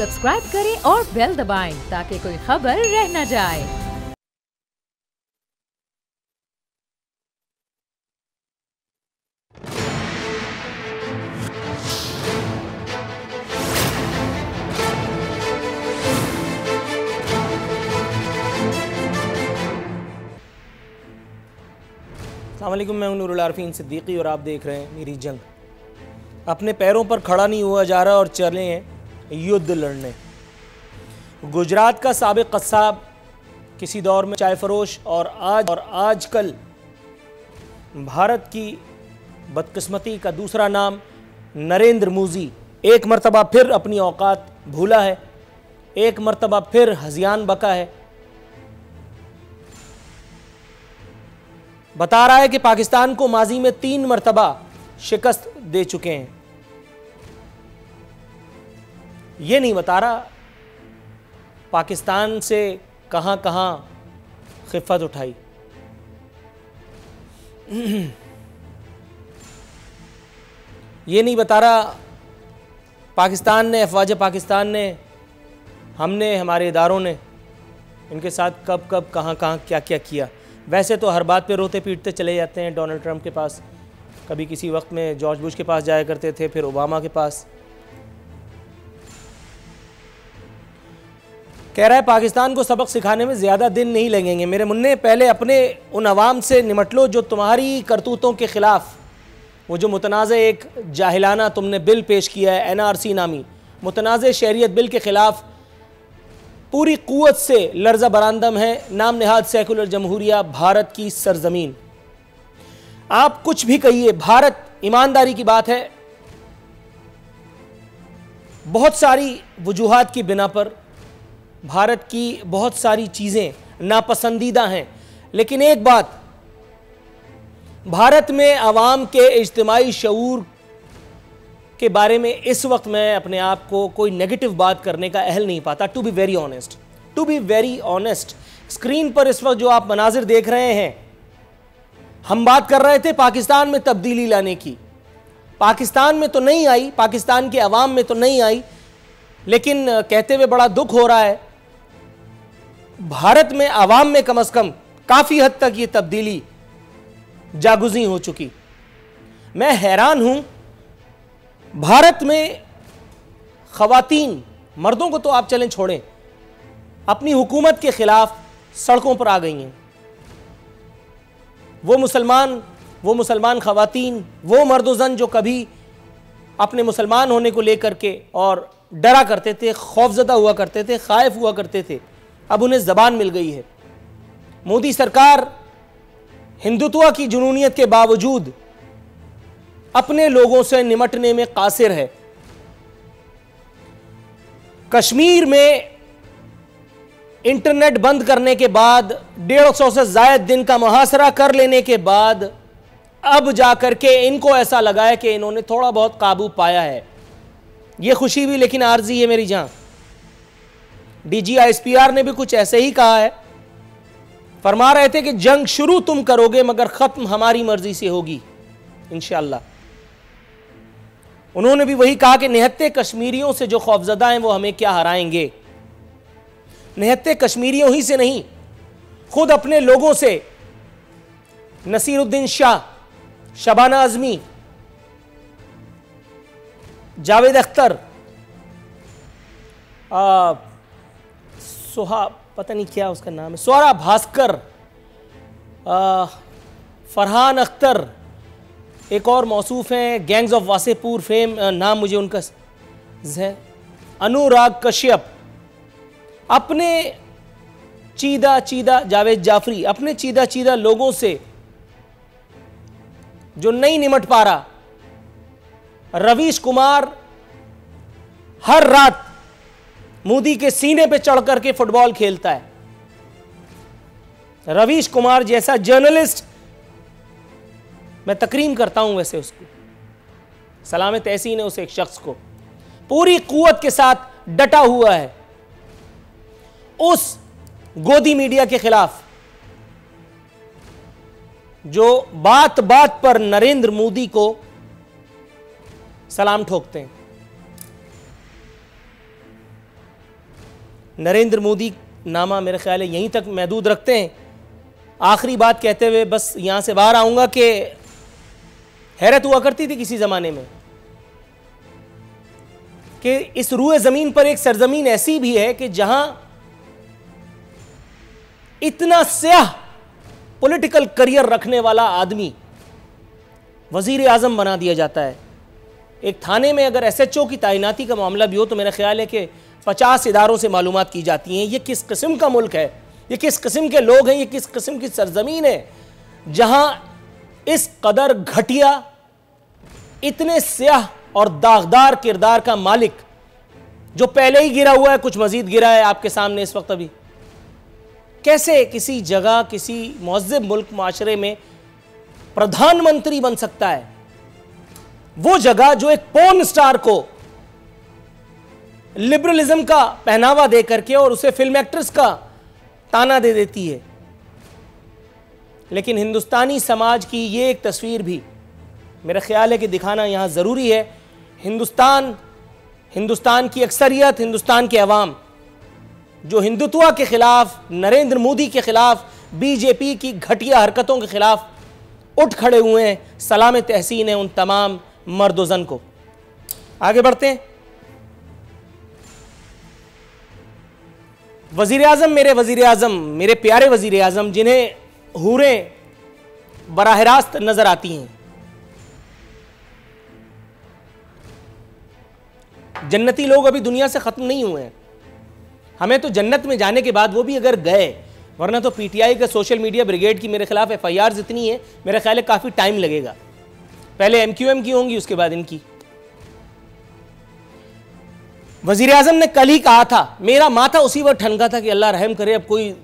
Subscribe करें और bell दबाएं ताकि कोई खबर रह न जाए। अस्सलाम वालेकुम, मैं हूं नूरुल आरफीन सिद्दीकी और आप देख रहे हैं मेरी जंग। अपने पैरों पर खड़ा नहीं हुआ जा रहा और चले हैं युद्ध लड़ने। गुजरात का साबिक कस्साब, किसी दौर में चाय फरोश और आजकल भारत की बदकिस्मती का दूसरा नाम नरेंद्र मोदी, एक मरतबा फिर अपनी औकात भूला है, एक मरतबा फिर हज़ियान बका है। बता रहा है कि पाकिस्तान को माजी में 3 मरतबा शिकस्त दे चुके हैं। ये नहीं बता रहा पाकिस्तान से कहां कहां खिफ़त उठाई। ये नहीं बता रहा पाकिस्तान ने, अफवाज पाकिस्तान ने, हमने, हमारे इदारों ने इनके साथ कब कब कहां कहां क्या क्या किया। वैसे तो हर बात पे रोते पीटते चले जाते हैं डोनाल्ड ट्रंप के पास, कभी किसी वक्त में जॉर्ज बुश के पास जाया करते थे, फिर ओबामा के पास। कह रहा है पाकिस्तान को सबक सिखाने में ज़्यादा दिन नहीं लगेंगे। मेरे मुन्ने, पहले अपने उन अवाम से निमट लो जो तुम्हारी करतूतों के ख़िलाफ़, वो जो मुतनाज़ एक जाहिलाना तुमने बिल पेश किया है, NRC नामी मुतनाज़ शहरियत बिल के ख़िलाफ़ पूरी क़ुव्वत से लर्ज़ा बरामदम है नाम नहाद सेकुलर जमहूरिया भारत की सरजमीन। आप कुछ भी कहिए, भारत, ईमानदारी की बात है, बहुत सारी वजूहात की बिना पर भारत की बहुत सारी चीज़ें नापसंदीदा हैं, लेकिन एक बात, भारत में अवाम के इज्तिमाई शऊर के बारे में इस वक्त मैं अपने आप को कोई नेगेटिव बात करने का अहल नहीं पाता। To be very honest, screen पर इस वक्त जो आप मनाजिर देख रहे हैं, हम बात कर रहे थे पाकिस्तान में तब्दीली लाने की। पाकिस्तान में तो नहीं आई, पाकिस्तान के अवाम में तो नहीं आई, लेकिन कहते हुए बड़ा दुख हो रहा है, भारत में अवाम में कम से कम काफ़ी हद तक ये तब्दीली जागुज़ी हो चुकी। मैं हैरान हूं, भारत में ख़वातीन, मर्दों को तो आप चलें छोड़ें, अपनी हुकूमत के ख़िलाफ़ सड़कों पर आ गई हैं। वो मुसलमान ख़वातीन, वो मर्द-ओ-ज़न जो कभी अपने मुसलमान होने को लेकर के और डरा करते थे, खौफज़दा हुआ करते थे, खाइफ हुआ करते थे, अब उन्हें ज़बान मिल गई है। मोदी सरकार हिंदुत्व की जुनूनियत के बावजूद अपने लोगों से निमटने में कासिर है। कश्मीर में इंटरनेट बंद करने के बाद, 150 से ज़ायद दिन का मुहासरा कर लेने के बाद, अब जाकर के इनको ऐसा लगा है कि इन्होंने थोड़ा बहुत काबू पाया है। यह खुशी भी लेकिन आर्जी है मेरी जान। DG ISPR ने भी कुछ ऐसे ही कहा है, फरमा रहे थे कि जंग शुरू तुम करोगे मगर ख़त्म हमारी मर्जी से होगी इंशाअल्लाह। उन्होंने भी वही कहा कि निहत्ते कश्मीरियों से जो खौफजदा हैं वो हमें क्या हराएंगे। निहत्ते कश्मीरियों ही से नहीं, खुद अपने लोगों से, नसीरुद्दीन शाह, शबाना आज़मी, जावेद अख्तर, पता नहीं क्या उसका नाम है, स्वरा भास्कर, फरहान अख्तर, एक और मौसूफ हैं गैंग्स ऑफ वासेपुर फेम, नाम मुझे उनका है, अनुराग कश्यप, अपने चीदा जावेद जाफरी, अपने चीदा लोगों से जो नहीं निमट पा रहा। रवीश कुमार हर रात मोदी के सीने पे चढ़ करके फुटबॉल खेलता है। रवीश कुमार जैसा जर्नलिस्ट, मैं तकरीम करता हूं वैसे उसको, सलाम तहसीन है उस एक शख्स को, पूरी कुव्वत के साथ डटा हुआ है उस गोदी मीडिया के खिलाफ जो बात बात पर नरेंद्र मोदी को सलाम ठोकते हैं। नरेंद्र मोदी नामा मेरे ख्याल है यहीं तक महदूद रखते हैं। आखिरी बात कहते हुए बस यहाँ से बाहर आऊँगा कि हैरत हुआ करती थी किसी ज़माने में कि इस रूए ज़मीन पर एक सरजमीन ऐसी भी है कि जहाँ इतना स्याह पॉलिटिकल करियर रखने वाला आदमी वजीर आज़म बना दिया जाता है। एक थाने में अगर SHO की तैनाती का मामला भी हो तो मेरा ख्याल है कि 50 इदारों से मालूमात की जाती हैं। ये किस किस्म का मुल्क है, ये किस किस्म के लोग हैं, ये किस किस्म की सरजमीन है जहां इस कदर घटिया, इतने स्याह और दागदार किरदार का मालिक, जो पहले ही गिरा हुआ है, कुछ मजीद गिरा है आपके सामने इस वक्त, अभी कैसे किसी जगह, किसी मुअज़्ज़ब मुल्क माशरे में प्रधानमंत्री बन सकता है। वो जगह जो एक पोर्न स्टार को लिबरलिज्म का पहनावा दे करके और उसे फिल्म एक्ट्रेस का ताना दे देती है। लेकिन हिंदुस्तानी समाज की ये एक तस्वीर भी मेरा ख्याल है कि दिखाना यहां जरूरी है। हिंदुस्तान की अक्सरियत, हिंदुस्तान के अवाम जो हिंदुत्व के खिलाफ, नरेंद्र मोदी के खिलाफ, बीजेपी की घटिया हरकतों के खिलाफ उठ खड़े हुए हैं, सलाम तहसीन है उन तमाम मर्दोजन को। आगे बढ़ते हैं। वजीर आजम, मेरे प्यारे वजीर आजम, जिन्हें हूरें बराह रास्त नजर आती हैं, जन्नती लोग अभी दुनिया से खत्म नहीं हुए हैं। हमें तो जन्नत में जाने के बाद वो भी अगर गए, वरना तो पीटीआई का सोशल मीडिया ब्रिगेड की मेरे खिलाफ FIR इतनी है, मेरा ख्याल है काफी टाइम लगेगा। पहले MQM की होंगी, उसके बाद इनकी। वजीर आजम ने कल ही कहा था, मेरा माथा उसी वक्त ठनका था कि अल्लाह रहम करे, अब कोई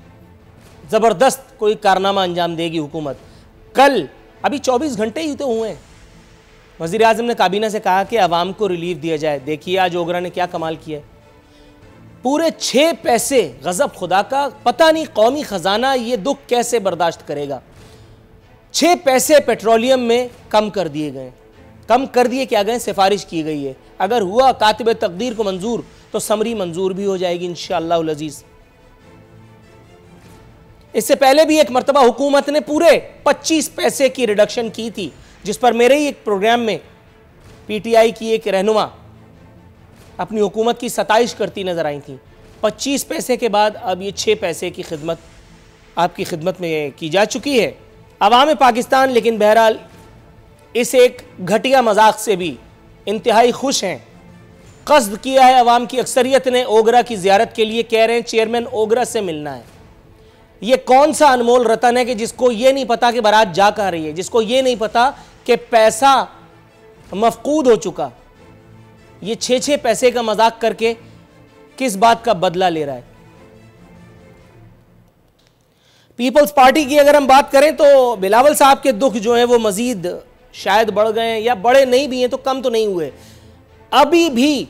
जबरदस्त कोई कारनामा अंजाम देगी हुकूमत। कल, अभी 24 घंटे ही तो हुए हैं, वजीर आजम ने काबीना से कहा कि अवाम को रिलीफ दिया जाए। देखिए आज ओगरा ने क्या कमाल किया है। पूरे 6 पैसे, गजब खुदा का, पता नहीं कौमी खजाना ये दुख कैसे बर्दाश्त करेगा। 6 पैसे पेट्रोलियम में कम कर दिए गए। कम कर दिए क्या गए, सिफारिश की गई है। अगर हुआ कातिब तकदीर को मंजूर तो समरी मंजूर भी हो जाएगी इंशाअल्लाह अज़ीज़। इससे पहले भी एक मरतबा हुकूमत ने पूरे 25 पैसे की रिडक्शन की थी, जिस पर मेरे ही एक प्रोग्राम में पीटीआई की एक रहनुमा अपनी हुकूमत की सताइश करती नजर आई थी। 25 पैसे के बाद अब ये 6 पैसे की खिदमत आपकी खिदमत में की जा चुकी है। अवाम पाकिस्तान लेकिन बहरहाल इस एक घटिया मजाक से भी इंतहाई खुश हैं। कस्द किया है अवाम की अक्सरियत ने ओगरा की ज़ियारत के लिए, कह रहे हैं चेयरमैन ओगरा से मिलना है। ये कौन सा अनमोल रतन है कि जिसको ये नहीं पता कि बारात जा कहाँ रही है, जिसको ये नहीं पता कि पैसा मफकूद हो चुका। ये 6 पैसे का मजाक करके किस बात का बदला ले रहा है। पीपल्स पार्टी की अगर हम बात करें तो बिलावल साहब के दुख जो हैं वो मजीद शायद बढ़ गए हैं, या बड़े नहीं भी हैं तो कम तो नहीं हुए। अभी भी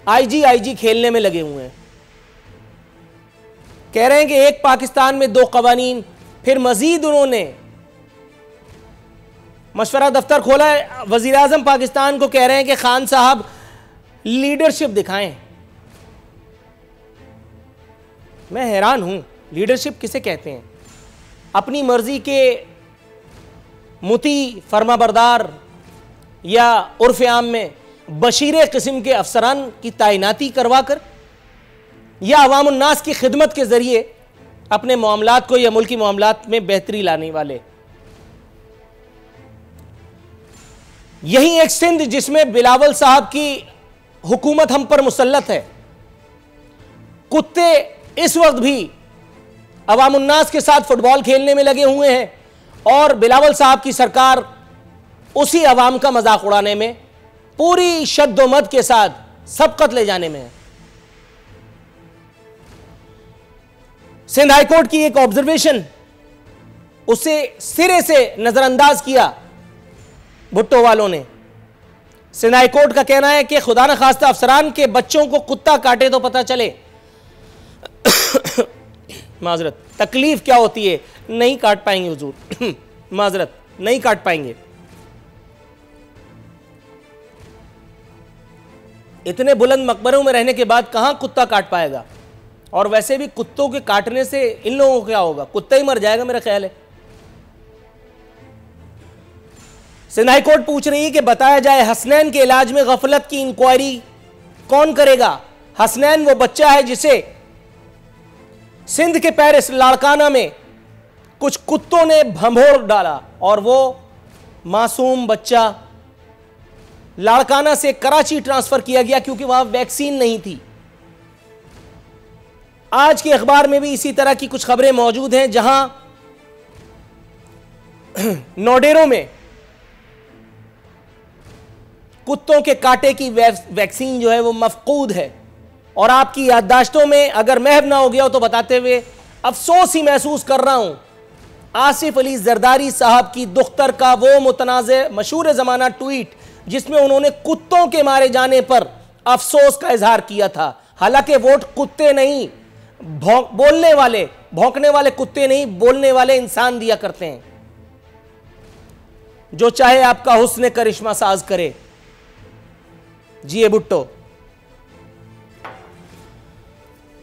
आईजी खेलने में लगे हुए हैं। कह रहे हैं कि एक पाकिस्तान में 2 कवानीन। फिर मजीद उन्होंने मशवरा दफ्तर खोला है। वजीर आजम पाकिस्तान को कह रहे हैं कि खान साहब लीडरशिप दिखाएं। मैं हैरान हूं, लीडरशिप किसे कहते हैं? अपनी मर्जी के मुती, फरमाबरदार या उर्फ आम में बशीरे किस्म के अफसरान की तैनाती करवा कर, या अवाम उन्नास की खिदमत के जरिए अपने मामलात को या मुल्की मामलात में बेहतरी लाने वाले। यही एक सिंध जिसमें बिलावल साहब की हुकूमत हम पर मुसल्लत है। कुत्ते इस वक्त भी अवाम उन्नास के साथ फुटबॉल खेलने में लगे हुए हैं और बिलावल साहब की सरकार उसी अवाम का मजाक उड़ाने में, पूरी शद्दोमद के साथ सबकत ले जाने में है। सिंध हाईकोर्ट की एक ऑब्जर्वेशन, उसे सिरे से नजरअंदाज किया भुट्टो वालों ने। सिंध हाईकोर्ट का कहना है कि खुदा न खास्ता अफसरान के बच्चों को कुत्ता काटे तो पता चले माजरत तकलीफ क्या होती है। नहीं काट पाएंगे हुजूर, माजरत नहीं काट पाएंगे। इतने बुलंद मकबरों में रहने के बाद कहां कुत्ता काट पाएगा। और वैसे भी कुत्तों के काटने से इन लोगों को क्या होगा, कुत्ता ही मर जाएगा मेरा ख्याल है। सिंध हाई कोर्ट पूछ रही है कि बताया जाए हसनैन के इलाज में गफलत की इंक्वायरी कौन करेगा। हसनैन वो बच्चा है जिसे सिंध के पेरिस लाड़काना में कुछ कुत्तों ने भंभोर डाला और वो मासूम बच्चा लाड़काना से कराची ट्रांसफर किया गया क्योंकि वहां वैक्सीन नहीं थी। आज के अखबार में भी इसी तरह की कुछ खबरें मौजूद हैं जहां नोडेरो में कुत्तों के कांटे की वैक्सीन जो है वो मफकूद है। और आपकी याददाश्तों में अगर महव ना हो गया हो तो बताते हुए अफसोस ही महसूस कर रहा हूं, आसिफ अली जरदारी साहब की दुख्तर का वो मुतनाज़े मशहूर ज़माना ट्वीट जिसमें उन्होंने कुत्तों के मारे जाने पर अफसोस का इजहार किया था। हालांकि वोट कुत्ते नहीं, बोलने वाले, भौंकने वाले कुत्ते नहीं, बोलने वाले इंसान दिया करते हैं। जो चाहे आपका हुस्न करिश्मा साज करे। जिए भुट्टो।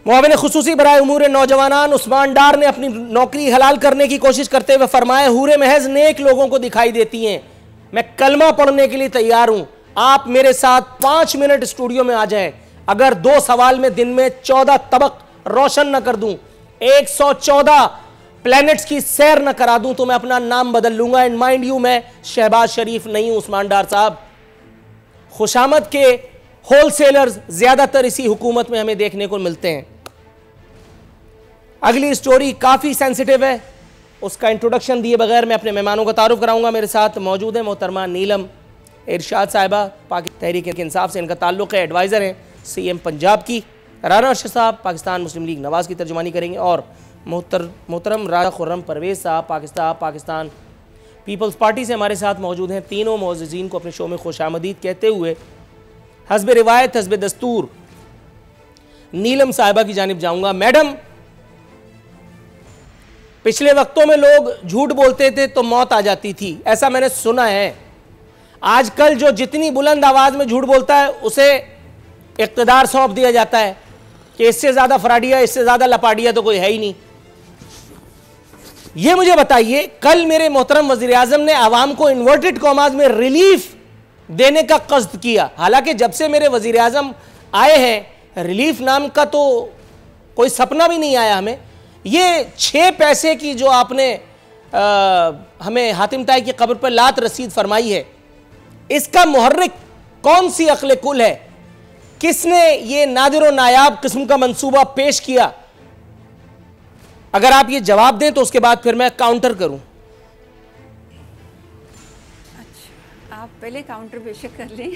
मुआविन खुसूसी बराए उमूर नौजवानान उस्मान डार ने अपनी नौकरी हलाल करने की कोशिश करते हुए फरमाया, हूरे महज नेक लोगों को दिखाई देती हैं। मैं कलमा पढ़ने के लिए तैयार हूं। आप मेरे साथ 5 मिनट स्टूडियो में आ जाएं। अगर 2 सवाल में दिन में 14 तबक रोशन न कर दूं, 114 प्लैनेट्स की सैर न करा दूं तो मैं अपना नाम बदल लूंगा। एंड माइंड यू, मैं शहबाज शरीफ नहीं हूं उस्मान डार साहब। खुशामद के होलसेलर्स ज्यादातर इसी हुकूमत में हमें देखने को मिलते हैं। अगली स्टोरी काफी सेंसिटिव है, उसका इंट्रोडक्शन दिए बगैर मैं अपने मेहमानों का तारुफ कराऊंगा। मेरे साथ मौजूद है मोहतरमा नीलम इरशाद साहिबा, पाकिस्तान तहरीक इंसाफ से इनका ताल्लुक़ है, एडवाइज़र हैं CM पंजाब की। राना अर्शद साहब पाकिस्तान मुस्लिम लीग नवाज़ की तर्जुमानी करेंगे और मोहतरम राजा खुर्रम परवेज़ साहब पाकिस्तान पीपल्स पार्टी से हमारे साथ मौजूद हैं। तीनों मौज़िज़ीन को अपने शो में खुशामदीद कहते हुए हस्ब रिवायत हस्ब दस्तूर नीलम साहिबा की जानिब जाऊंगा। मैडम, पिछले वक्तों में लोग झूठ बोलते थे तो मौत आ जाती थी, ऐसा मैंने सुना है। आजकल जो जितनी बुलंद आवाज में झूठ बोलता है उसे इक़्तिदार सौंप दिया जाता है कि इससे ज्यादा फराडिया, इससे ज्यादा लपाडिया तो कोई है ही नहीं। ये मुझे बताइए, कल मेरे मोहतरम वज़ीर आज़म ने आवाम को इन्वर्टेड कॉमास में रिलीफ देने का कस्द किया। हालांकि जब से मेरे वज़ीर आज़म आए हैं रिलीफ नाम का तो कोई सपना भी नहीं आया हमें। ये 6 पैसे की जो आपने हमें हातिम ताई की कब्र पर लात रसीद फरमाई है, इसका मुहर्रिक कौन सी अक्ल कुल है? किसने ये नादिर और नायाब किस्म का मंसूबा पेश किया? अगर आप ये जवाब दें तो उसके बाद फिर मैं काउंटर करूं। अच्छा, आप पहले काउंटर बेशक कर लें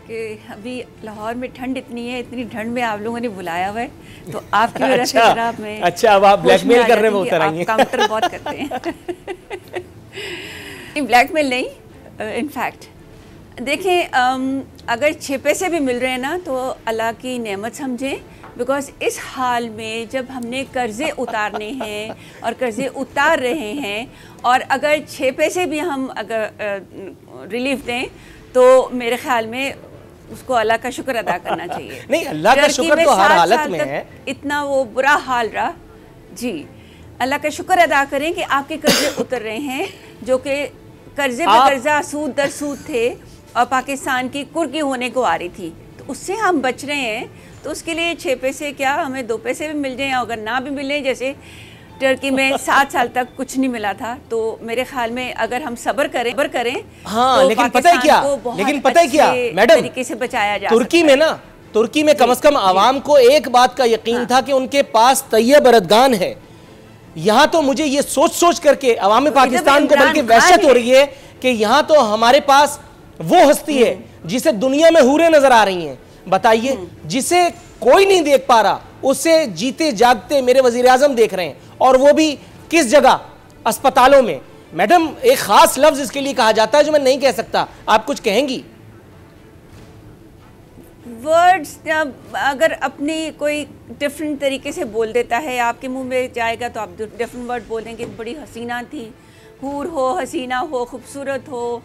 कि अभी लाहौर में ठंड इतनी है, इतनी ठंड में आप लोगों ने बुलाया हुआ है तो आपकी वजह से जरा मैं अब आप ब्लैकमेल करने में उतर आएंगे। काउंटर बहुत करते हैं। ब्लैकमेल नहीं, इनफैक्ट देखें, अगर 6 पैसे भी मिल रहे हैं ना तो अल्लाह की नेमत समझें। बिकॉज इस हाल में जब हमने कर्ज़े उतारने हैं और कर्ज़े उतार रहे हैं और अगर 6 पैसे भी हम अगर रिलीफ दें तो मेरे ख्याल में उसको अल्लाह का शुक्र अदा करना चाहिए। नहीं, अल्लाह का शुक्र तो हर हालत में है। इतना वो बुरा हाल रहा जी, अल्लाह का शुक्र अदा करें कि आपके कर्जे उतर रहे हैं, जो कि कर्जे पे कर्जा सूद दर सूद थे और पाकिस्तान की कुर्की होने को आ रही थी, तो उससे हम बच रहे हैं। तो उसके लिए 6 पैसे क्या, हमें 2 पैसे भी मिल जाएं, अगर ना भी मिले, जैसे टर्की में 7 साल तक कुछ नहीं मिला था, तो मेरे ख्याल में अगर हम सब्र करें हाँ, तो लेकिन पता है क्या, मैडम, तरीके से बचाया जा तुर्की में ना, तुर्की में कम से कम आवाम को एक बात का यकीन था कि उनके पास तैयब रद्गान है। यहाँ तो मुझे ये सोच करके अवाम पाकिस्तान को बल्कि वहशत हो रही है कि यहाँ तो हमारे पास वो हस्ती है जिसे दुनिया में हूरें नजर आ रही हैं। बताइए, जिसे कोई नहीं देख पा रहा उसे जीते जागते मेरे वजीर आजम देख रहे हैं, और वो भी किस जगह? अस्पतालों में। मैडम, एक खास लफ्ज इसके लिए कहा जाता है जो मैं नहीं कह सकता, आप कुछ कहेंगी? वर्ड्स अगर अपनी कोई डिफरेंट तरीके से बोल देता है, आपके मुंह में जाएगा तो आप डिफरेंट वर्ड बोलेंगे। बड़ी हसीना थी, हूर हो, हसीना हो, खूबसूरत हो,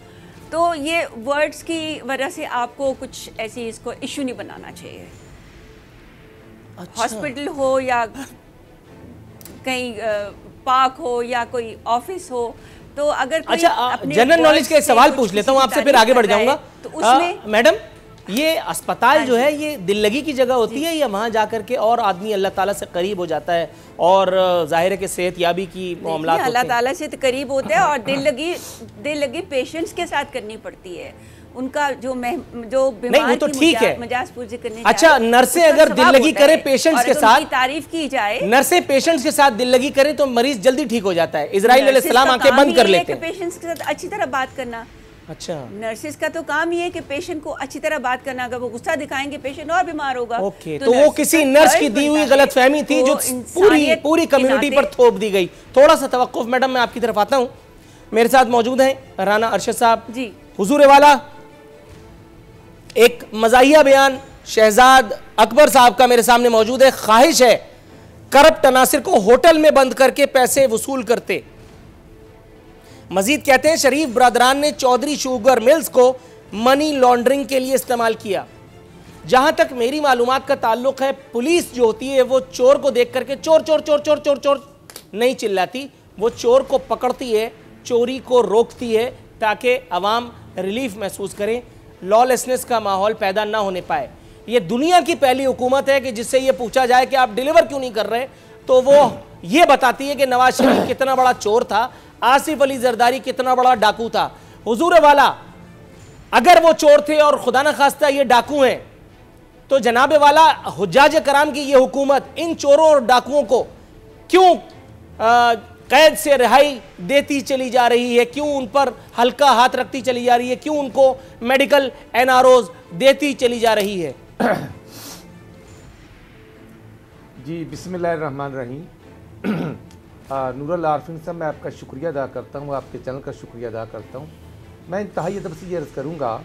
तो ये वर्ड्स की वजह से आपको कुछ ऐसी इसको इशू नहीं बनाना चाहिए। हॉस्पिटल हो या कहीं पार्क हो या कोई ऑफिस हो, तो अगर कोई जनरल नॉलेज का एक सवाल पूछ लेता हूँ आपसे, फिर आगे बढ़ जाऊंगा। तो उसमें मैडम, ये अस्पताल जो है ये दिल लगी की जगह होती है या वहाँ जाकर के और आदमी अल्लाह ताला से करीब हो जाता है और जाहिर है कि सेहत याबी की मामला अल्लाह ताला से तो करीब होते हैं, और दिल लगी पेशेंट्स के साथ करनी पड़ती है। उनका जो बीमार नहीं, वो तो ठीक है, मजाज पूरी करने। अच्छा, नर्सें अगर दिल लगी करे पेशेंट्स के साथ, तारीफ की जाए, नर्सें पेशेंट्स के साथ दिल लगी करें तो मरीज जल्दी ठीक हो जाता है। इजराइल अलैहिस्सलाम आंखें बंद कर लेते हैं। पेशेंट्स के साथ अच्छी तरह बात करना। अच्छा, नर्सिस का तो काम ही है कि पेशेंट को अच्छी तरह बात करना। अगर वो गुस्सा दिखाएंगे पेशेंट और बीमार होगा। ओके, तो वो किसी नर्स की दी हुई गलतफहमी थी जो पूरी कम्युनिटी पर थोप दी गई। थोड़ा सा तवक्कुफ मैडम, मैं आपकी तरफ आता हूँ। मेरे साथ मौजूद हैं राना अरशद साहब जी। हुजूर वाला, एक मज़ाहिया बयान शहजाद अकबर साहब का मेरे सामने मौजूद है। ख्वाहिश है करप्ट अनासिर को होटल में बंद करके पैसे वसूल करते। मजीद कहते हैं शरीफ ब्रादरान ने चौधरी शुगर मिल्स को मनी लॉन्ड्रिंग के लिए इस्तेमाल किया। जहां तक मेरी मालूमात का ताल्लुक है, पुलिस जो होती है वो चोर को देख करके चोर चोर चोर चोर चोर चोर नहीं चिल्लाती, वो चोर को पकड़ती है, चोरी को रोकती है ताकि अवाम रिलीफ महसूस करें, लॉलेसनेस का माहौल पैदा ना होने पाए। ये दुनिया की पहली हुकूमत है कि जिससे ये पूछा जाए कि आप डिलीवर क्यों नहीं कर रहे, तो वो ये बताती है कि नवाज शरीफ कितना बड़ा चोर था, आसिफ अली जरदारी कितना बड़ा डाकू था। हुजूर वाला, अगर वो चोर थे और खुदा न खास्ता ये डाकू हैं, तो जनाबे वाला हुज्जाज कराम की ये हुकूमत इन चोरों और डाकुओं को क्यों कैद से रिहाई देती चली जा रही है, क्यों उन पर हल्का हाथ रखती चली जा रही है, क्यों उनको मेडिकल एनआरओज देती चली जा रही है? जी, बिस्मिल्लाहिर्रहमानिर्रहीम। नूरुल आरफीन साहब, मैं आपका शुक्रिया अदा करता हूँ, आपके चैनल का शुक्रिया अदा करता हूँ। मैं इंतहाई अदब से ये अर्ज़ करूँगा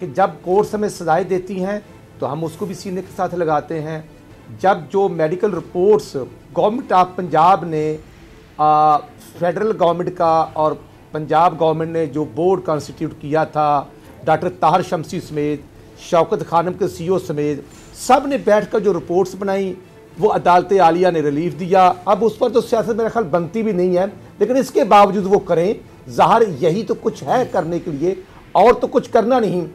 कि जब कोर्ट्स हमें सजाएँ देती हैं तो हम उसको भी सीने के साथ लगाते हैं। जब जो medical reports government of Punjab ने फेडरल गवर्नमेंट का और पंजाब गवर्नमेंट ने जो बोर्ड कॉन्स्टिट्यूट किया था, डॉक्टर ताहर शमसी समेत, शौकत खानम के सीईओ समेत, सब ने बैठकर जो रिपोर्ट्स बनाई वो अदालत आलिया ने रिलीफ दिया। अब उस पर तो सियासत मेरा ख्याल बनती भी नहीं है, लेकिन इसके बावजूद वो करें। ज़ाहिर यही तो कुछ है करने के लिए, और तो कुछ करना नहीं।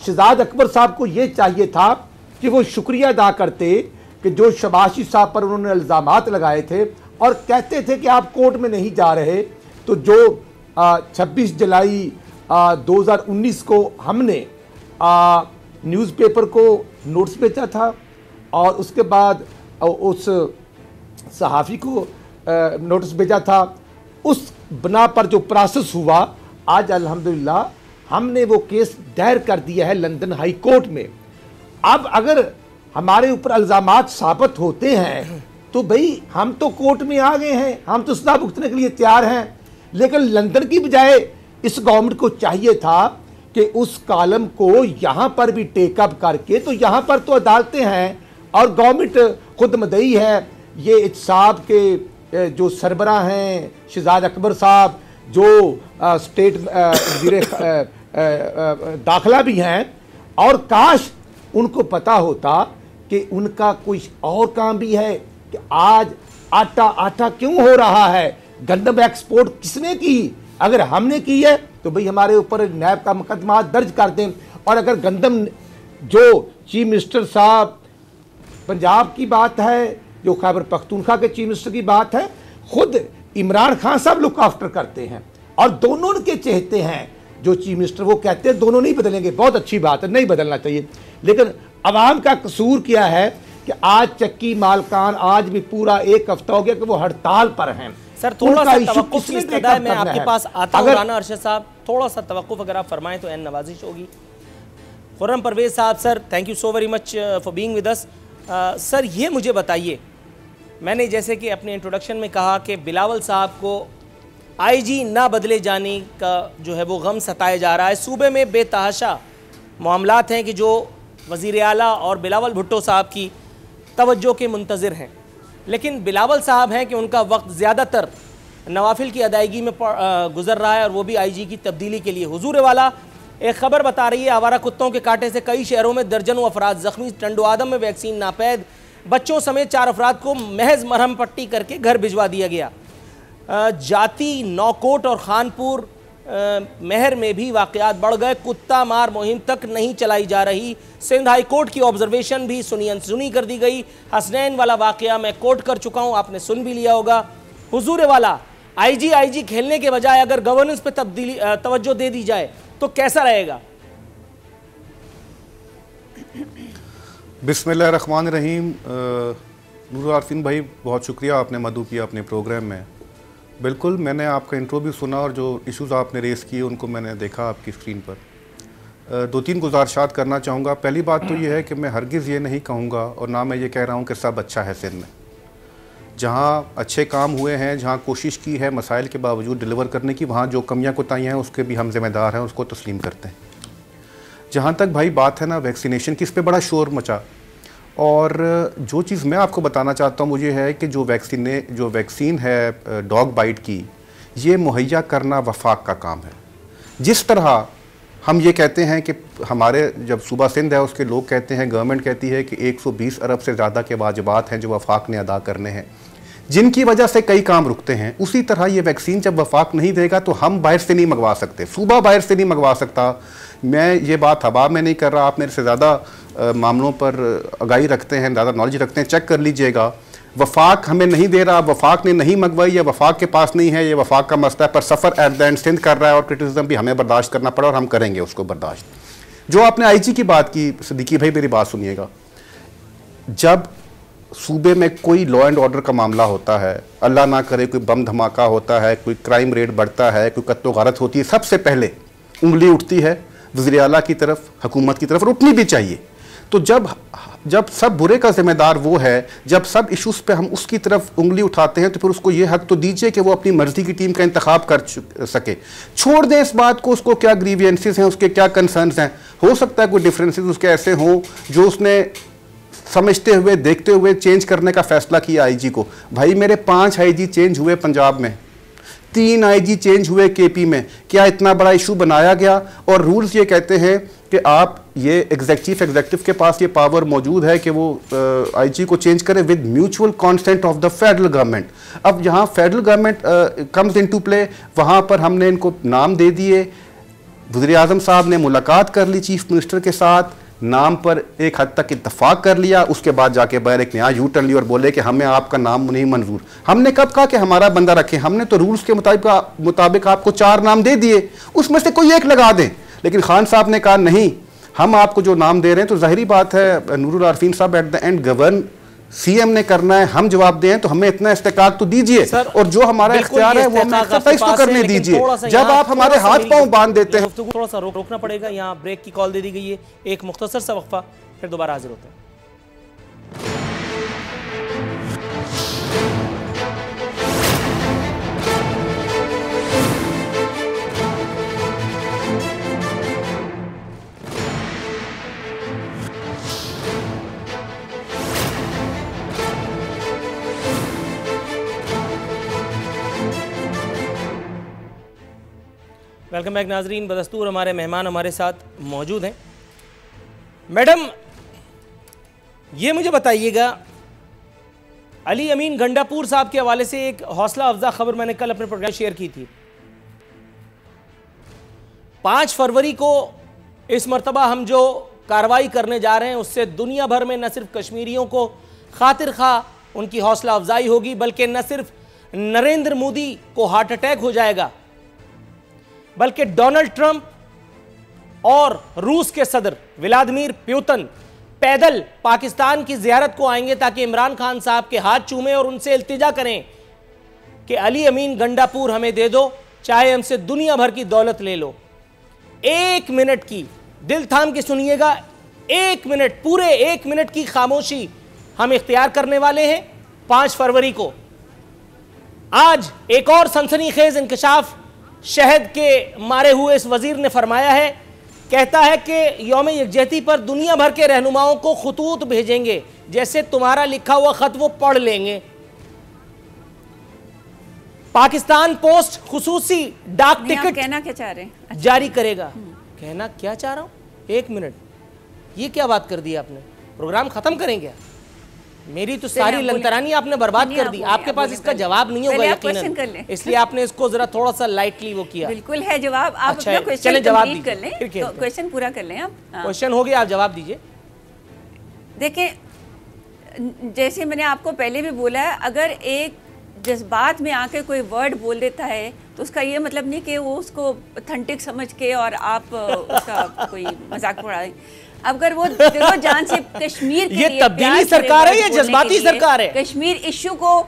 शहजाद अकबर साहब को ये चाहिए था कि वो शुक्रिया अदा करते कि जो शबाशी साहब पर उन्होंने इल्ज़ामात लगाए थे और कहते थे कि आप कोर्ट में नहीं जा रहे, तो जो 26 जुलाई 2019 को हमने न्यूज़पेपर को नोटिस भेजा था और उसके बाद उस सहाफ़ी को नोटिस भेजा था, उस बना पर जो प्रोसेस हुआ, आज अल्हम्दुलिल्लाह हमने वो केस दायर कर दिया है लंदन हाई कोर्ट में। अब अगर हमारे ऊपर इल्ज़ामात साबित होते हैं तो भाई हम तो कोर्ट में आ गए हैं, हम तो सजा भुगतने के लिए तैयार हैं। लेकिन लंदन की बजाय इस गवर्नमेंट को चाहिए था कि उस कॉलम को यहाँ पर भी टेकअप करके, तो यहाँ पर तो अदालतें हैं और गवर्नमेंट खुद मदई है। ये इत्साब के जो सरबरा हैं शहजाद अकबर साहब, जो स्टेट दाखिला भी हैं, और काश उनको पता होता कि उनका कोई और काम भी है कि आज आटा क्यों हो रहा है, गंदम एक्सपोर्ट किसने की, अगर हमने की है तो भाई हमारे ऊपर नैब का मुकदमा दर्ज कर दें। और अगर गंदम जो चीफ मिनिस्टर साहब पंजाब की बात है, जो खैबर पख्तूनख्वा के चीफ मिनिस्टर की बात है, खुद इमरान खान साहब लुक आफ्टर करते हैं और दोनों के चाहते हैं। जो चीफ मिनिस्टर वो कहते हैं दोनों नहीं बदलेंगे, बहुत अच्छी बात है, नहीं बदलना चाहिए, लेकिन अवाम का कसूर क्या है कि आज चक्की मालकान आज भी पूरा एक हफ्ता हो गया कि वो हड़ताल पर हैं। सर, थोड़ा सा तवक्कुफ की इस्तदा है, मैं आपके पास आता हूं। राना अरशद साहब, थोड़ा सा तवक्कुफ अगर आप फरमाएं तो एन नवाजिश होगी। खुर्रम परवेज साहब, sir thank you so very much for being with us. Sir ये मुझे बताइए, मैंने जैसे कि अपने इंट्रोडक्शन में कहा कि बिलावल साहब को आईजी ना बदले जाने का जो है वो गम सताया जा रहा है। सूबे में बेतहाशा मामलात हैं कि जो वज़ीर आला और बिलावल भुट्टो साहब की तवज्जो के मुंतज़िर हैं, लेकिन बिलावल साहब हैं कि उनका वक्त ज़्यादातर नवाफिल की अदायगी में गुजर रहा है और वो भी आईजी की तब्दीली के लिए। हुजूर वाला, एक खबर बता रही है आवारा कुत्तों के कांटे से कई शहरों में दर्जनों अफराद ज़ख्मी, टंडो आदम में वैक्सीन नापैद, बच्चों समेत 4 अफराद को महज मरहम पट्टी करके घर भिजवा दिया गया। जाती, नौकोट और खानपुर महर में भी वाक़यात बढ़ गए। कुत्ता मार मुहिम तक नहीं चलाई जा रही। सिंध हाई कोर्ट की ऑब्जर्वेशन भी सुनी अनसुनी कर दी गई। हसनैन वाला वाक़या मैं कोर्ट कर चुका हूँ, आपने सुन भी लिया होगा। हुजूर वाला आईजी खेलने के बजाय अगर गवर्नेंस पे तवज्जो दे दी जाए तो कैसा रहेगा? बिस्मिल्लाहिर्रहमानिर्रहीम। नूरुल आरफीन भाई, बहुत शुक्रिया, आपने मदऊ किया अपने प्रोग्राम में। बिल्कुल, मैंने आपका इंट्रो भी सुना और जो इश्यूज़ आपने रेस किए उनको मैंने देखा आपकी स्क्रीन पर। 2-3 गुजारिशात करना चाहूँगा। पहली बात तो ये है कि मैं हरगिज़ ये नहीं कहूँगा और ना मैं ये कह रहा हूँ कि सब अच्छा है सिंध में। जहाँ अच्छे काम हुए हैं, जहाँ कोशिश की है मसाइल के बावजूद डिलीवर करने की, वहाँ जो कमियाँ कोताहियाँ हैं उसके भी हम ज़िम्मेदार हैं, उसको तस्लीम करते हैं। जहाँ तक भाई बात है ना वैक्सीनेशन की, इस पर बड़ा शोर मचा। और जो चीज़ मैं आपको बताना चाहता हूँ मुझे है कि जो वैक्सीन है डॉग बाइट की, ये मुहैया करना वफाक का काम है। जिस तरह हम ये कहते हैं कि हमारे जब सूबा सिंध है उसके लोग कहते हैं, गवर्नमेंट कहती है कि 120 अरब से ज़्यादा के वाजिबात हैं जो वफाक ने अदा करने हैं, जिनकी वजह से कई काम रुकते हैं। उसी तरह ये वैक्सीन जब वफाक नहीं देगा तो हम बाहर से नहीं मंगवा सकते, सूबा बाहर से नहीं मंगवा सकता। मैं ये बात हवा में नहीं कर रहा, आप मेरे से ज़्यादा मामलों पर आगाही रखते हैं, ज़्यादा नॉलेज रखते हैं, चेक कर लीजिएगा। वफाक हमें नहीं दे रहा, वफाक ने नहीं मंगवाई या वफाक के पास नहीं है, ये वफाक का मसला है। पर सफ़र एट द एंड सिंध कर रहा है और क्रिटिसिज्म भी हमें बर्दाश्त करना पड़ा और हम करेंगे उसको बर्दाश्त। जो आपने आईजी की बात की, सिद्दीकी भाई मेरी बात सुनिएगा। जब सूबे में कोई लॉ एंड ऑर्डर का मामला होता है, अल्लाह ना करे कोई बम धमाका होता है, कोई क्राइम रेट बढ़ता है, कोई कत्लो गारत होती है, सबसे पहले उंगली उठती है वज़ीर आला की तरफ, हुकूमत की तरफ, और उठनी भी चाहिए। तो जब सब बुरे का जिम्मेदार वो है, जब सब इश्यूज़ पे हम उसकी तरफ उंगली उठाते हैं, तो फिर उसको ये हक तो दीजिए कि वो अपनी मर्जी की टीम का इंतखाब कर सके। छोड़ दें इस बात को, उसको क्या ग्रीवियंसेस हैं, उसके क्या कंसर्न्स हैं। हो सकता है कोई डिफरेंसेस उसके ऐसे हों जो उसने समझते हुए देखते हुए चेंज करने का फैसला किया आईजी को। भाई मेरे 5 आईजी चेंज हुए पंजाब में, 3 आईजी चेंज हुए केपी में। क्या इतना बड़ा इशू बनाया गया? और रूल्स ये कहते हैं कि आप ये एग्जीक्यूटिव के पास ये पावर मौजूद है कि वो आईजी को चेंज करे with mutual consent of the federal government. अब यहाँ federal government comes into play, वहाँ पर हमने इनको नाम दे दिए। वज़ीर आज़म साहब ने मुलाकात कर ली चीफ मिनिस्टर के साथ, नाम पर एक हद तक इत्तफाक कर लिया। उसके बाद जाके बाहर एक नया यू टर्न लिया और बोले कि हमें आपका नाम नहीं मंजूर। हमने कब कहा कि हमारा बंदा रखें? हमने तो रूल्स के मुताबिक आपको 4 नाम दे दिए, उसमें से कोई एक लगा दें। लेकिन खान साहब ने कहा नहीं, हम आपको जो नाम दे रहे हैं, तो जाहिर बात है नूरुल आरफीन साहब at the end govern CM ने करना है, हम जवाब दें, तो हमें इतना इस्तेकाक तो दीजिए और जो हमारा इख्तियार है वो हमें एक्सरसाइज तो करने दीजिए। जब आप हमारे हाथ पांव बांध देते हैं, थोड़ा सा रोकना पड़ेगा। यहाँ ब्रेक की कॉल दे दी गई है, एक मुख्तसर सा वक्फा, फिर दोबारा हाजिर होते हैं। वेलकम बैक नाजरीन। बदस्तूर हमारे मेहमान हमारे साथ मौजूद हैं। मैडम, ये मुझे बताइएगा, अली अमीन गंडापुर साहब के हवाले से एक हौसला अफजा खबर मैंने कल अपने प्रोग्राम शेयर की थी। 5 फरवरी को इस मरतबा हम जो कार्रवाई करने जा रहे हैं उससे दुनिया भर में न सिर्फ कश्मीरियों को खातिर खा उनकी हौसला अफजाई होगी, बल्कि न सिर्फ नरेंद्र मोदी को हार्ट अटैक हो जाएगा, बल्कि डोनाल्ड ट्रंप और रूस के सदर व्लादिमीर पुतिन पैदल पाकिस्तान की ज़ियारत को आएंगे ताकि इमरान खान साहब के हाथ चूमें और उनसे इल्तिजा करें कि अली अमीन गंडापुर हमें दे दो, चाहे हमसे दुनिया भर की दौलत ले लो। 1 मिनट की, दिल थाम के सुनिएगा, 1 मिनट, पूरे 1 मिनट की खामोशी हम इख्तियार करने वाले हैं 5 फरवरी को। आज एक और सनसनीखेज इंकशाफ शहद के मारे हुए इस वजीर ने फरमाया है। कहता है कि यौम यकजहती पर दुनिया भर के रहनुमाओं को खतूत भेजेंगे, जैसे तुम्हारा लिखा हुआ खत वो पढ़ लेंगे। पाकिस्तान पोस्ट खुसूसी डाक टिकट कहना क्या चाह रहे हैं? अच्छा। जारी करेगा। कहना क्या चाह रहा हूं? 1 मिनट, ये क्या बात कर दी आपने? प्रोग्राम खत्म करेंगे? मेरी तो सारी लंतरानी आपने बर्बाद कर दी। आपके पास इसका जवाब नहीं होगा यकीनन, इसलिए आपने इसको जरा थोड़ा सा लाइटली वो किया। बिल्कुल है जवाब, आप अच्छा अपना क्वेश्चन जवाब कर लें, क्वेश्चन पूरा कर लें आप। क्वेश्चन हो गया, आप जवाब दीजिए। देखिए, जैसे मैंने आपको पहले भी बोला है, अगर एक जज्बात में आके कोई वर्ड बोल देता है तो उसका ये मतलब नहीं कि वो उसको ऑथेंटिक समझ के और आप उसका कोई मजाक उड़ा दें। अगर वो दिलो जान से कश्मीर के ये तब्दीली सरकार है, ये जज्बाती सरकार है? कश्मीर इश्यू को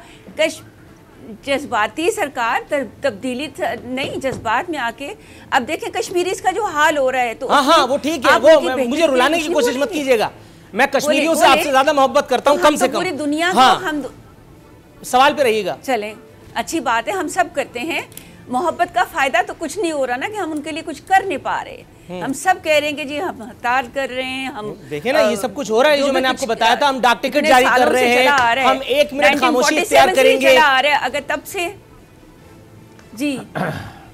जज्बाती सरकार, तब्दीली नहीं, जज्बात में आके अब देखें कश्मीरी का जो हाल हो रहा है तो हाँ वो ठीक है, वो मुझे रुलाने की कोशिश मत कीजिएगा। मैं कश्मीरियों से आपसे ज्यादा मोहब्बत करता हूँ, कम से कम। पूरी दुनिया हाँ, को हम सवाल पे रहिएगा। चलें, अच्छी बात है, हम सब करते हैं। मोहब्बत का फायदा तो कुछ नहीं हो रहा ना कि हम उनके लिए कुछ कर नहीं पा रहे। हम सब कह रहे हैं कि जी हम हड़ताल कर रहे हैं, हम देखें ना ये सब कुछ हो रहा है, जो मैंने आपको बताया था। हम डाक टिकट जारी कर रहे हैं, हम 1 मिनट खामोशी इख्तियार करेंगे। अगर तब से जी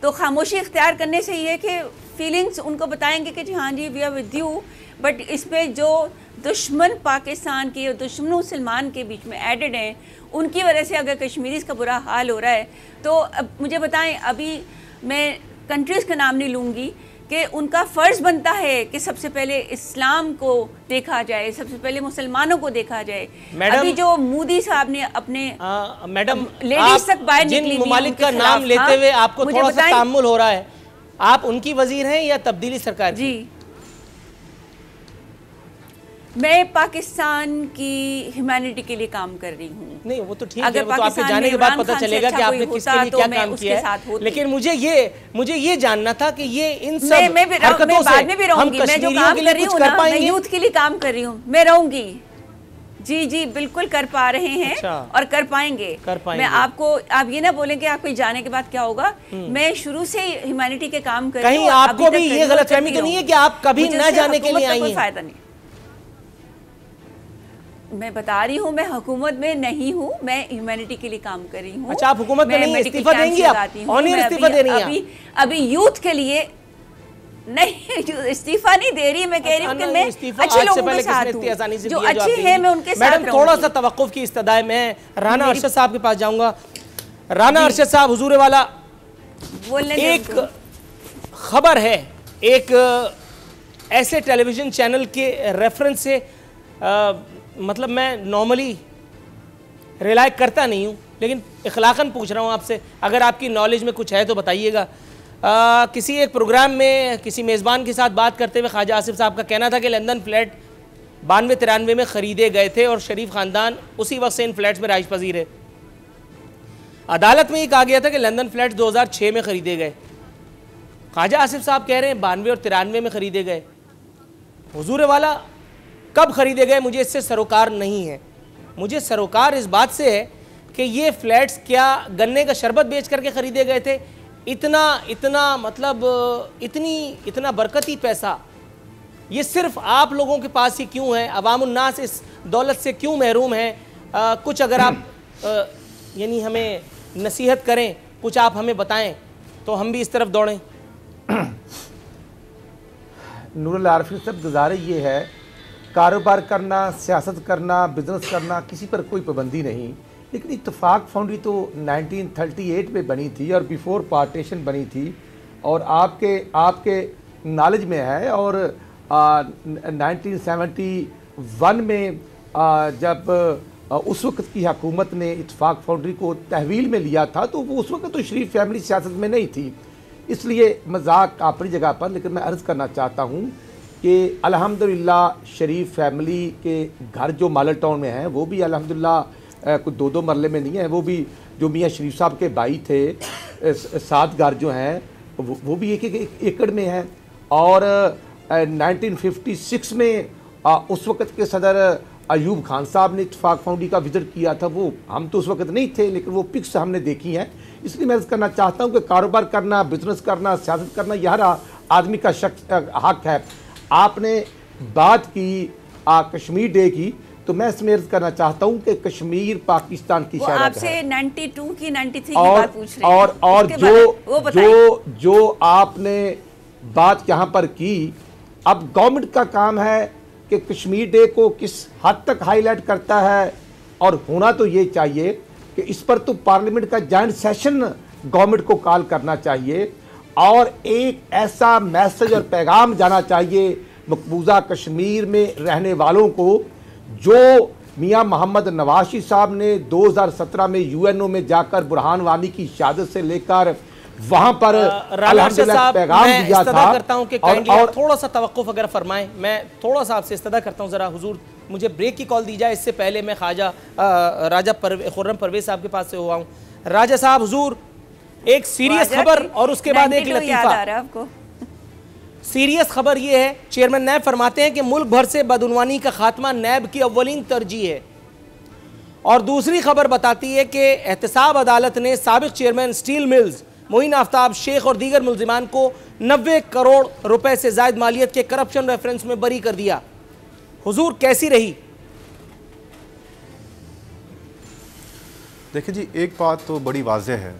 तो खामोशी इख्तियार करने से ये कि फीलिंग्स उनको बताएंगे कि जी हाँ जी we are with you, but इस पे जो दुश्मन पाकिस्तान की और दुश्मन मुसलमान के बीच में एडेड हैं, उनकी वजह से अगर कश्मीरीज़ का बुरा हाल हो रहा है तो अब मुझे बताएं, अभी मैं कंट्रीज़ का नाम नहीं लूँगी, कि उनका फ़र्ज़ बनता है कि सबसे पहले इस्लाम को देखा जाए, सबसे पहले मुसलमानों को देखा जाए। अभी जो मोदी साहब ने अपने मैडम लेडीज तक बाहर जिन ममालिक का नाम लेते हुए आपको थोड़ा सा तामुल हो रहा है, आप उनकी वजीर हैं या तब्दीली सरकार? जी, मैं पाकिस्तान की ह्यूमैनिटी के लिए काम कर रही हूँ। नहीं वो तो ठीक है, वो तो आपके जाने के बाद पता चलेगा कि आपने किसके लिए क्या काम किया है। लेकिन मुझे ये जानना था कि ये इन सब हरकतों से हम कश्मीरियों के लिए कुछ कर पाएंगे? मैं यूथ के लिए काम कर रही हूँ, मैं रहूंगी। जी जी बिल्कुल कर पा रहे हैं। अच्छा। और कर पाएंगे। मैं आपको, आप ये ना बोलें कि आपको जाने के बाद क्या होगा। मैं शुरू से ह्यूमैनिटी के काम कर रही हूँ। कहीं आपको भी ये गलतफहमी तो नहीं है कि आप कभी न जाने के लिए आई हैं? फायदा नहीं, मैं बता रही हूँ, मैं हुकूमत में नहीं हूँ, मैं ह्यूमैनिटी के लिए काम कर रही हूँ। अच्छा, आप हुकूमत में नहीं, इस्तीफा देंगी आप? ऑनियर इस्तीफा दे रही हैं? अभी यूथ के लिए नहीं, इस्तीफा नहीं दे रही, मैं कह रही हूँ कि मैं अच्छे लोगों के साथ हूँ, जो अच्छे हैं मैं उनके साथ रहूंगी। थोड़ा सा तवक्कुफ की इस्तदाए में राना अरशद साहब के पास जाऊंगा। राना अरशद साहब, हुजूर वाला, एक खबर है, एक ऐसे टेलीविजन चैनल के रेफरेंस से, मतलब मैं नॉर्मली रिलाई करता नहीं हूँ, लेकिन इखलाकन पूछ रहा हूँ आपसे, अगर आपकी नॉलेज में कुछ है तो बताइएगा। किसी एक प्रोग्राम में किसी मेज़बान के साथ बात करते हुए ख्वाजा आसिफ साहब का कहना था कि लंदन फ्लैट 92-93 में ख़रीदे गए थे और शरीफ ख़ानदान उसी वक्त से इन फ्लैट्स में राइश पजीर है। अदालत में ये कहा गया था कि लंदन फ्लैट्स 2006 में ख़रीदे गए। ख्वाजा आसिफ साहब कह रहे हैं 92 और 93 में ख़रीदे गए। हुजूर वाला, कब ख़रीदे गए मुझे इससे सरोकार नहीं है। मुझे सरोकार इस बात से है कि ये फ्लैट्स क्या गन्ने का शरबत बेच करके ख़रीदे गए थे? इतना मतलब इतना बरकती पैसा ये सिर्फ आप लोगों के पास ही क्यों है? अवामुन्नास इस दौलत से क्यों महरूम है? कुछ अगर आप यानी हमें नसीहत करें, कुछ आप हमें बताएं तो हम भी इस तरफ दौड़ें। नूरुल आरिफीन साहब, गुजारिश ये है, कारोबार करना, सियासत करना, बिजनेस करना, किसी पर कोई पाबंदी नहीं, लेकिन इत्तेफाक फाउंड्री तो 1938 में बनी थी और बिफोर पार्टीशन बनी थी, और आपके नॉलेज में है। और 1971 में जब उस वक्त की हुकूमत ने इत्तेफाक फाउंड्री को तहवील में लिया था तो वो उस वक्त तो शरीफ फैमिली सियासत में नहीं थी, इसलिए मजाक अपनी जगह पर। लेकिन मैं अर्ज़ करना चाहता हूँ कि अल्हम्दुलिल्लाह शरीफ फैमिली के घर जो मॉडल टाउन में हैं वो भी अल्हम्दुलिल्लाह कुछ 2-2 मरले में नहीं है, वो भी जो मियाँ शरीफ साहब के भाई थे 7 घर जो हैं वो भी एक एकड़ में हैं। और 1956 में उस वक़्त के सदर अयूब खान साहब ने इत्तेफाक फाउंड्री का विज़िट किया था। वो हम तो उस वक्त नहीं थे, लेकिन वो पिक्स हमने देखी हैं। इसलिए मैं अर्ज़ करना चाहता हूँ कि कारोबार करना, बिजनेस करना, सियासत करना, यह हर आदमी का हक है। आपने बात की कश्मीर डे की, तो मैं इसमें अर्ज करना चाहता हूँ कि कश्मीर पाकिस्तान की शहर आपसे 92 की 93 की बात पूछ रहे हैं। और जो आपने बात यहाँ पर की, अब गवर्नमेंट का काम है कि कश्मीर डे को किस हद तक हाईलाइट करता है, और होना तो ये चाहिए कि इस पर तो पार्लियामेंट का जॉइंट सेशन गवर्नमेंट को कॉल करना चाहिए और एक ऐसा मैसेज और पैगाम जाना चाहिए मकबूजा कश्मीर में रहने वालों को, जो मियां मोहम्मद नवाशी साहब ने 2017 में यूएनओ में जाकर बुरहान वानी की शहादत से लेकर वहां पर अल्हम्दुलिल्लाह पैगाम दिया था। करता हूं कि और थोड़ा सा तवक्कुफ अगर फरमाएं, मैं थोड़ा सा आपसे इस्तदा करता हूं, जरा हुजूर मुझे ब्रेक की कॉल दी जाए, इससे पहले मैं ख्वाजा राजा खुर्रम परवेज साहब के पास से हुआ हूं। राजा साहब, हुजूर एक सीरियस खबर और उसके बाद एक लतीफा। सीरियस खबर यह है, चेयरमैन नैब फरमाते हैं कि मुल्क भर से बदउनवानी का खात्मा नैब की अव्वलीन तरजीह है। और दूसरी खबर बताती है कि एहतसाब अदालत ने साबिक chairman steel mills Moin Aftab Sheikh और दीगर मुलजिमान को 90 करोड़ रुपए से जायद मालियत के करप्शन रेफरेंस में बरी कर दिया। हुजूर कैसी रही? देखिए जी, एक बात तो बड़ी वाज़ेह है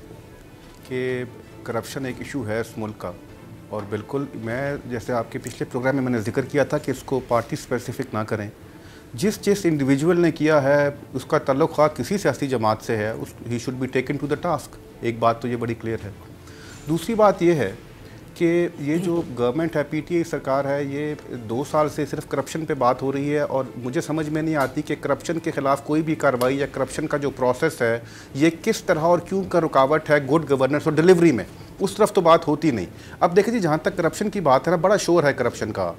कि करप्शन एक इशू है इस मुल्क का, और बिल्कुल मैं जैसे आपके पिछले प्रोग्राम में मैंने जिक्र किया था कि इसको पार्टी स्पेसिफिक ना करें। जिस इंडिविजुअल ने किया है उसका ताल्लुक़ ख़ास किसी सियासी जमात से है, उस ही should be taken to the task. एक बात तो ये बड़ी क्लियर है। दूसरी बात ये है कि ये जो गवर्नमेंट है, पीटीआई सरकार है, ये 2 साल से सिर्फ करप्शन पे बात हो रही है, और मुझे समझ में नहीं आती कि करप्शन के ख़िलाफ़ कोई भी कार्रवाई या करप्शन का जो प्रोसेस है ये किस तरह और क्यों का रुकावट है गुड गवर्नेंस और डिलीवरी में, उस तरफ तो बात होती नहीं। अब देखिए जी, जहाँ तक करप्शन की बात है ना, बड़ा शोर है करप्शन का।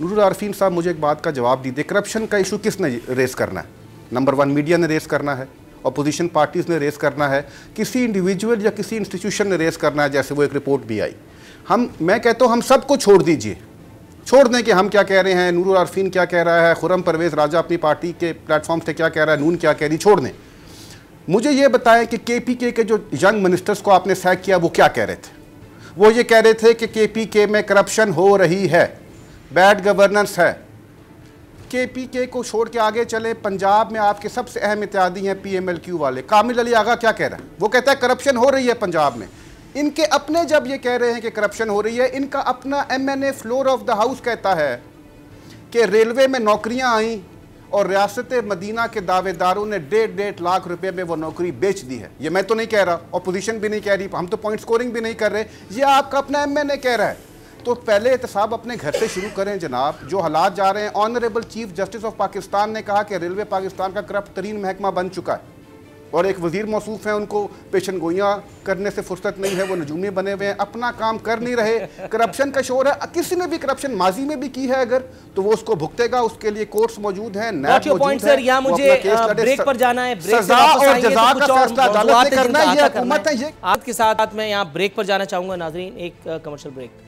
नूरुल आरफीन साहब मुझे एक बात का जवाब दीजिए, करप्शन का इशू किसने रेस करना है? नंबर 1 मीडिया ने रेस करना है, अपोजिशन पार्टीज़ ने रेस करना है, किसी इंडिविजुअल या किसी इंस्टीट्यूशन ने रेस करना है, जैसे वो एक रिपोर्ट भी आई। मैं कहता हूँ हम सबको छोड़ दीजिए, छोड़ दें कि हम क्या कह रहे हैं, नूरुल आरफीन क्या कह रहा है, खुर्रम परवेज़ राजा अपनी पार्टी के प्लेटफॉर्म से क्या कह रहा है, नून क्या कह रही, छोड़ दें। मुझे ये बताएं कि केपीके के जो यंग मिनिस्टर्स को आपने सैक किया वो क्या कह रहे थे? वो ये कह रहे थे कि केपीके में करप्शन हो रही है, बैड गवर्नेंस है। केपीके को छोड़ के आगे चले, पंजाब में आपके सबसे अहम इत्यादी हैं पीएमएलक्यू वाले, कामिल अली आगा क्या कह रहा है? वो कहता है करप्शन हो रही है पंजाब में। इनके अपने जब ये कह रहे हैं कि करप्शन हो रही है, इनका अपना MNA floor of the house कहता है कि रेलवे में नौकरियां आई और रियासत मदीना के दावेदारों ने 1.5 लाख रुपए में वो नौकरी बेच दी है। ये मैं तो नहीं कह रहा, अपोजिशन भी नहीं कह रही, हम तो पॉइंट स्कोरिंग भी नहीं कर रहे, ये आपका अपना एमएनए कह रहा है। तो पहले एहतसाब अपने घर से शुरू करें जनाब। जो हालात जा रहे हैं, honourable chief justice of Pakistan ने कहा कि रेलवे पाकिस्तान का करप्ट तरीन महकमा बन चुका है, और एक वजीर मौसूफ है, उनको पेशन गोइयाँ करने से फुर्सत नहीं है, वो नजूमी बने हुए हैं, अपना काम कर नहीं रहे, करप्शन का शोर है। किसी ने भी करप्शन माजी में भी की है अगर, तो वो उसको भुगतेगा, उसके लिए कोर्ट्स मौजूद हैं, नैब मौजूद है। यहाँ मुझे ब्रेक पर जाना है, सजा और जज़ा का फैसला अदालत ने करना है, ये हुकूमत है। ये आपके साथ मैं यहाँ ब्रेक पर जाना चाहूँगा नाज़रीन, एक कमर्शियल ब्रेक।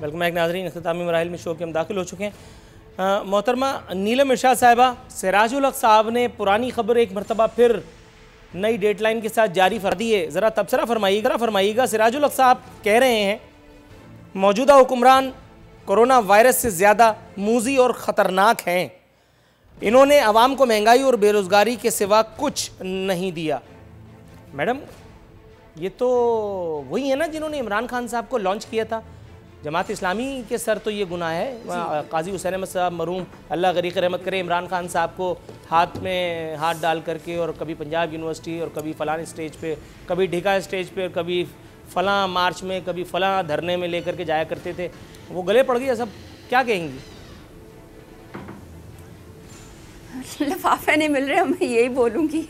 वेलकम बैक नाज़रीन, इख्तितामी मराहिल में शो के हम दाखिल हो चुके हैं। मोहतरमा नीलम इरशाद साहिबा, सिराजुल हक साहब ने पुरानी खबर एक मरतबा फिर नई डेडलाइन के साथ जारी कर दी है, ज़रा तबसरा फरमाइएगा। सिराजुल हक साहब कह रहे हैं मौजूदा हुक्मरान कोरोना वायरस से ज़्यादा मूजी और ख़तरनाक हैं, इन्होंने आवाम को महंगाई और बेरोज़गारी के सिवा कुछ नहीं दिया। मैडम, ये तो वही है ना जिन्होंने इमरान खान साहब को लॉन्च किया था। जमात इस्लामी के सर तो ये गुनाह है। काजी हुसैन अहमद साहब मरूम, अल्लाह गरीक रहमत करे, इमरान खान साहब को हाथ में हाथ डाल करके और कभी पंजाब यूनिवर्सिटी और कभी फ़लाँ स्टेज पे, कभी ढिका स्टेज पे, कभी फ़लाँ मार्च में, कभी फ़लाँ धरने में लेकर के जाया करते थे। वो गले पड़ गया सब, क्या कहेंगी? लिफाफे नहीं मिल रहे, मैं यही बोलूँगी।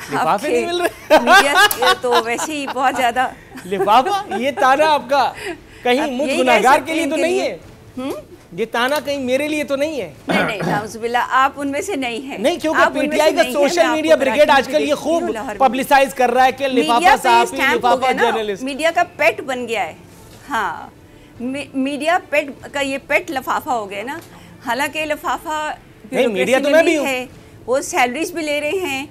लिफाफे नहीं मिल रहे मीडिया तो वैसे ही बहुत ज़्यादा लिफाफा, ये ताना आपका कहीं मुझ गुनाहगार के लिए तो नहीं है? ये ताना कहीं मेरे लिए तो नहीं है? नहीं, नाउज़ुबिल्लाह, आप उनमें से नहीं है। नहीं, क्योंकि पीटीआई का सोशल मीडिया ब्रिगेड आजकल ये खूब पब्लिसाइज कर रहा है कि लिफाफा साहब, लिफाफा जर्नलिस्ट मीडिया का पेट बन गया है। हाँ, मीडिया पेट का ये पेट लिफाफा हो गया ना। हालांकि लिफाफा नहीं, मीडिया तो मैं भी हूँ, वो सैलरीज भी ले रहे हैं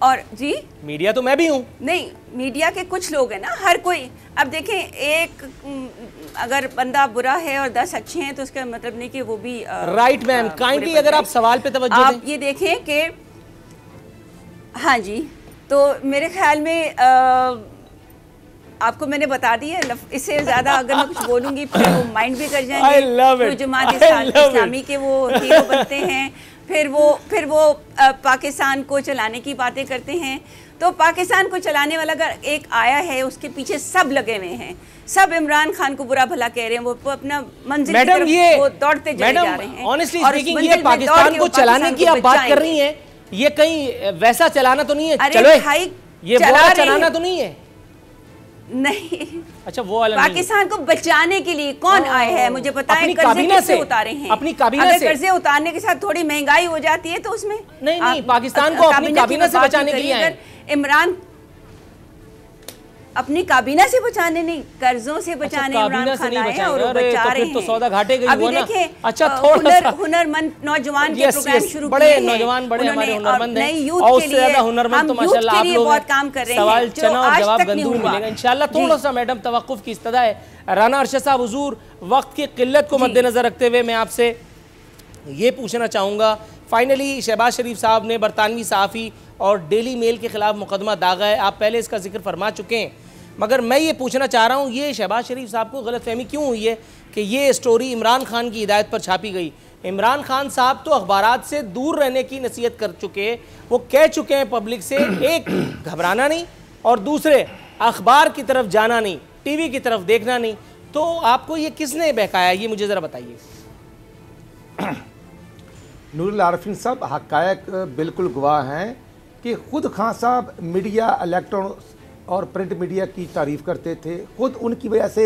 और जी मीडिया तो मैं भी हूँ। नहीं, मीडिया के कुछ लोग हैं ना, हर कोई। अब देखें, एक अगर बंदा बुरा है और 10 अच्छे हैं तो उसका मतलब नहीं कि वो भी राइट मैम, काइंडली अगर आप सवाल पे तवज्जो आप दें। ये देखें कि हाँ जी, तो मेरे ख्याल में आपको मैंने बता दी है। इससे ज्यादा अगर मैं कुछ बोलूंगी फिर वो माइंड भी कर जाएंगे। जमात इस्लामी के वो हीरो बनते हैं, फिर वो पाकिस्तान को चलाने की बातें करते हैं। तो पाकिस्तान को चलाने वाला अगर एक आया है, उसके पीछे सब लगे हुए हैं, सब इमरान खान को बुरा भला कह रहे हैं, वो अपना मंजिल की तरफ वो दौड़ते चले जा रहे हैं। ऑनेस्टली स्पीकिंग, ये पाकिस्तान को चलाने की आप बात कर रही हैं, ये कहीं वैसा चलाना तो नहीं है? चलो ये वो चलाना तो नहीं है? नहीं। अच्छा, वो वाला पाकिस्तान को बचाने के लिए कौन आए हैं मुझे पता है। कर्जे किससे उतारे हैं? अपनी काबीना से। अगर कर्जे उतारने के साथ थोड़ी महंगाई हो जाती है तो उसमें नहीं, पाकिस्तान को अपनी काबीना से बचाने के लिए आए। इमरान अपनी काबीना से बचाने नहीं, कर्जों से बचाने इमरान खान आए और वो बचा रहे हैं। तो सौदा घाटे गई अभी देखें, अच्छा हुनरमंद नौजवान के प्रोग्राम शुरू किए हैं। नौजवान बड़े हमारे हुनरमंद हैं, यूथ और के उससे ज्यादा हुनरमंद तो माशाल्लाह आप लोग बहुत काम कर रहे हैं। सवाल चना और जवाब गंदूम मिलेगा इंशाल्लाह। थोड़ा सा मैडम तवक्कुफ की इस्तदा है। राना अरशद साहब, हुजूर वक्त की किल्लत को मद्देनजर रखते हुए मैं आपसे ये पूछना चाहूँगा, फाइनली शहबाज शरीफ साहब ने बरतानवी सहाफ़ी और डेली मेल के खिलाफ मुकदमा दागा है। आप पहले इसका जिक्र फरमा चुके हैं, मगर मैं ये पूछना चाह रहा हूँ, ये शहबाज शरीफ साहब को गलतफहमी क्यों हुई है कि ये स्टोरी इमरान खान की हिदायत पर छापी गई? इमरान खान साहब तो अखबारात से दूर रहने की नसीहत कर चुके हैं, वो कह चुके हैं पब्लिक से, एक घबराना नहीं और दूसरे अखबार की तरफ जाना नहीं, टीवी की तरफ देखना नहीं। तो आपको ये किसने बहकाया, ये मुझे ज़रा बताइए। नूरुल आरिफीन साहब, हक़ायक़ बिल्कुल गवाह हैं कि ख़ुद खान साहब मीडिया, इलेक्ट्रॉनिक और प्रिंट मीडिया की तारीफ़ करते थे, ख़ुद उनकी वजह से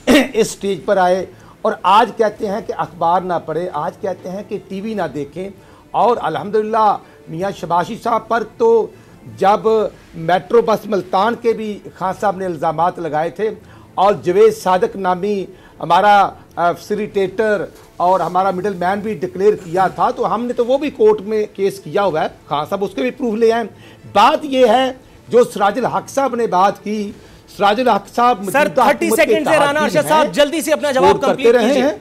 इस स्टेज पर आए और आज कहते हैं कि अखबार ना पढ़े, आज कहते हैं कि टीवी ना देखें। और अल्हम्दुलिल्लाह मियाँ शबाशी साहब पर तो जब मेट्रो बस मुल्तान के भी खान साहब ने इल्ज़ामात लगाए थे और जवेद सादक नामी हमारा फैसिलिटेटर और हमारा मिडल मैन भी डिक्लेयर किया था, तो हमने तो वो भी कोर्ट में केस किया हुआ है, खान साहब उसके भी प्रूफ ले आए। बात ये है जो सिराजुल हक साहब ने बात की, सिराजुल हक साहब सर 30 सेकंड से राना अरशद साहब जल्दी से अपना जवाब कंप्लीट रहे हैं।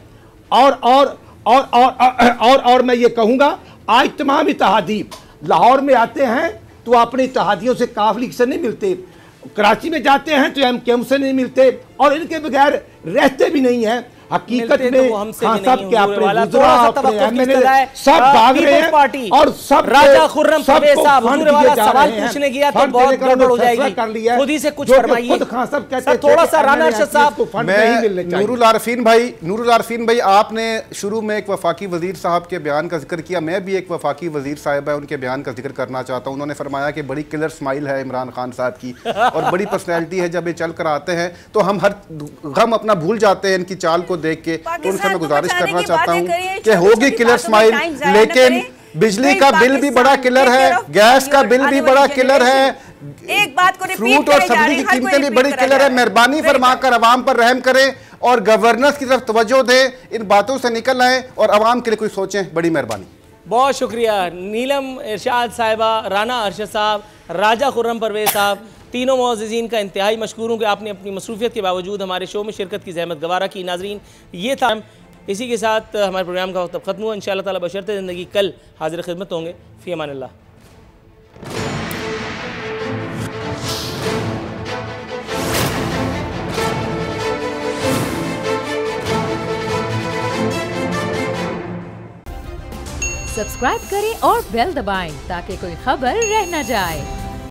और मैं ये कहूंगा, आज तमाम इत्तेहादी लाहौर में आते हैं तो अपने इत्तेहादियों से काफ लीग से नहीं मिलते, कराची में जाते हैं तो MKM से नहीं मिलते और इनके बगैर रहते भी नहीं हैं। हकीकत में खान साहब के अपने सब भाग रहे हैं और सब राजा खुर्रम परवेज साहब हुजूर वाला सवाल पूछने गया तो बहुत गड़बड़ हो जाएगी, खुद ही से कुछ फरमाइए। खान साहब कहते हैं थोड़ा सा राना अरशद साहब। नूरुल आरिफीन भाई, आपने शुरू में एक वफाकी वजीर साहब के बयान का जिक्र किया, मैं भी एक वफाकी वजीर साहिब है उनके बयान का जिक्र करना चाहता हूँ। उन्होंने फरमाया कि बड़ी किलर स्माइल है इमरान खान साहब की और बड़ी पर्सनैलिटी है, जब ये चल कर आते हैं तो हम हर गम अपना भूल जाते हैं इनकी चाल को देख के। तो उनसे मैं गुजारिश करना चाहता हूँ कि होगी किलर स्माइल, लेकिन बिजली का बिल भी बड़ा किलर है, गैस का बिल भी बड़ा किलर है, एक बात को फ्रूट और सब्जी की कीमतें भी बड़ी किलर है। मेहरबानी फरमाकर अवाम पर रहम करें और गवर्नेंस की तरफ तवज्जो दें, इन बातों से निकल आए और अवाम के लिए कुछ सोचें। बड़ी मेहरबानी। बहुत शुक्रिया नीलम इरशाद साहिबा, राना अरशद साहब, राजा खुर्रम परवेज साहब, तीनों मुअज़्ज़िज़ीन का इंतहाई मशकूर हूँ कि आपने अपनी मसरूफियत के बावजूद हमारे शो में शिरकत की ज़हमत गवारा की। नाज़रीन, ये था, इसी के साथ हमारे प्रोग्राम का वक्त अब ख़त्म हुआ। इंशाअल्लाह ताला बशर्ते ज़िंदगी कल हाज़िर खिदमत होंगे। फ़ी अमानिल्लाह। सब्सक्राइब करें और बेल दबाएं ताकि कोई खबर रह न जाए।